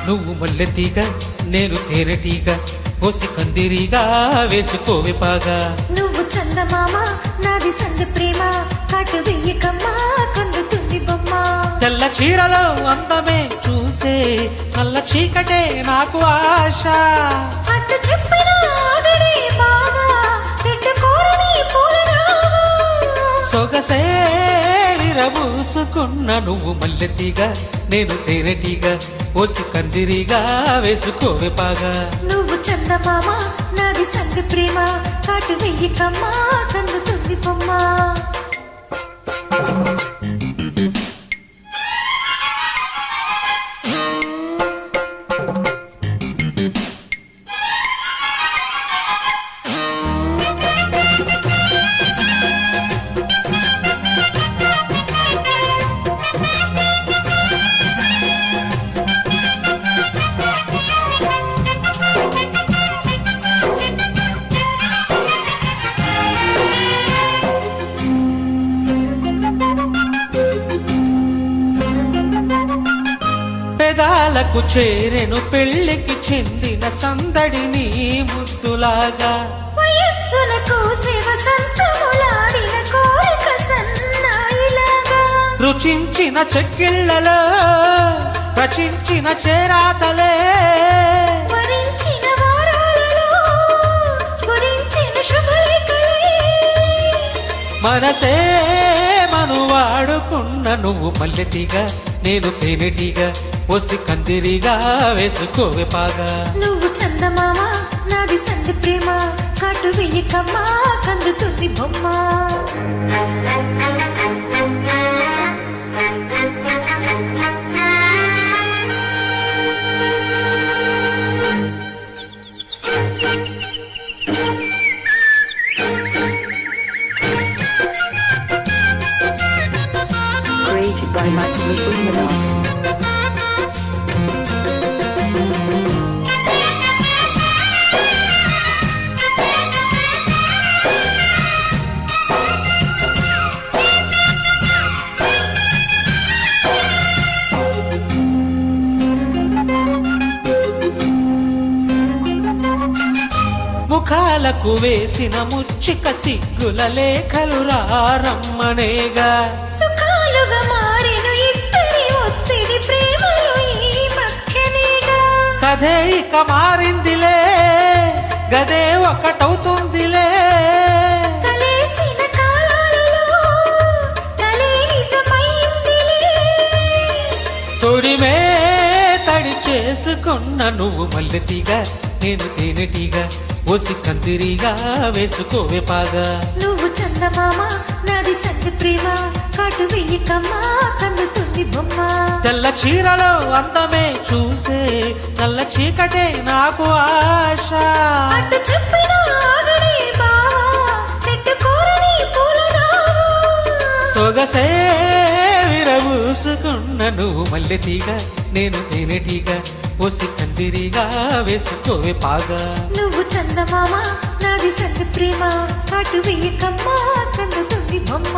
నువ్వు మల్లెతీగ నేను తేనెటీగ పోసి కందిరీగా వేసుకోవే పాగా. నువ్వు చందమామ నాది సంధి ప్రేమ కాటు వెయ్యకమ్మా కందుతుంది బొమ్మ. తెల్ల చీరలో అందమే చూసే నల్ల చీకటే నాకు ఆశ. అట్టు చెప్పిన ఆగడే బావా తిట్టుకోరని పూలరావా. సొగసే విరబూసుకున్న నువ్వు మల్లెతీగ నేను తేనెటీగ పోసి కందిరీగా వేసుకోవే పాగా. నువ్వు చందమామ నాది సంధి ప్రేమ కాటు వెయ్యకమ్మా కందుతుంది బొమ్మ. పెదాలకు చేరెను పెళ్లికి చెందిన సందడి నీ ముద్దులాగా. వయస్సులకు వసంతములాడిన కోరిక సన్నాయిలాగా. రుచించిన చెక్కిళ్లలో రచించిన చేరాతలే. వరించిన వారాలలో స్ఫురించిన శుభలేఖలే. మనసే మనువాడుకున్న నువ్వు మల్లెతీగ నేను తేనెటీగ పోసి కందిరీగా వేసుకోవే పాగా. నువ్వు చందమామ నాది సంధి ప్రేమ కాటు వెయ్యకమ్మా కందుతుంది బొమ్మ. Created by Maximus Luminos. ముఖాలకు వేసిన ముచ్చిక సిగ్గుల లేఖలు రారమ్మనేగా. సుఖాలుగా మారిన ఇద్దరి ఒత్తిడి ప్రేమలు ఈ మధ్యనేగా. కథే ఇక మారిందిలే గదే ఒకటవుతుందిలే. కలిసిన కాలాలలో కలే నిజమైందిలే. తొడిమే తడి చేసుకున్న నువ్వు మల్లెతీగ నేను తేనెటీగ పోసి కందిరీగా వేసుకోవే పాగా. నువ్వు చందమామ నాది సంధి ప్రేమ కాటు వెయ్యకమ్మా కందుతుంది బొమ్మ. తెల్ల చీరలో అందమే చూసే నల్ల చీకటే నాకు ఆశ. అట్టు చెప్పిన ఆగడే బావా తిట్టుకోరని పూలరావా. సొగసే విరబూసుకున్న నువ్వు మల్లెతీగ నేను తేనెటీగ పోసి కందిరీగా వేసుకోవే పాగా. నువ్వు చందమామ నాది సంధి ప్రేమ కాటు వెయ్యకమ్మా కందుతుంది బొమ్మ.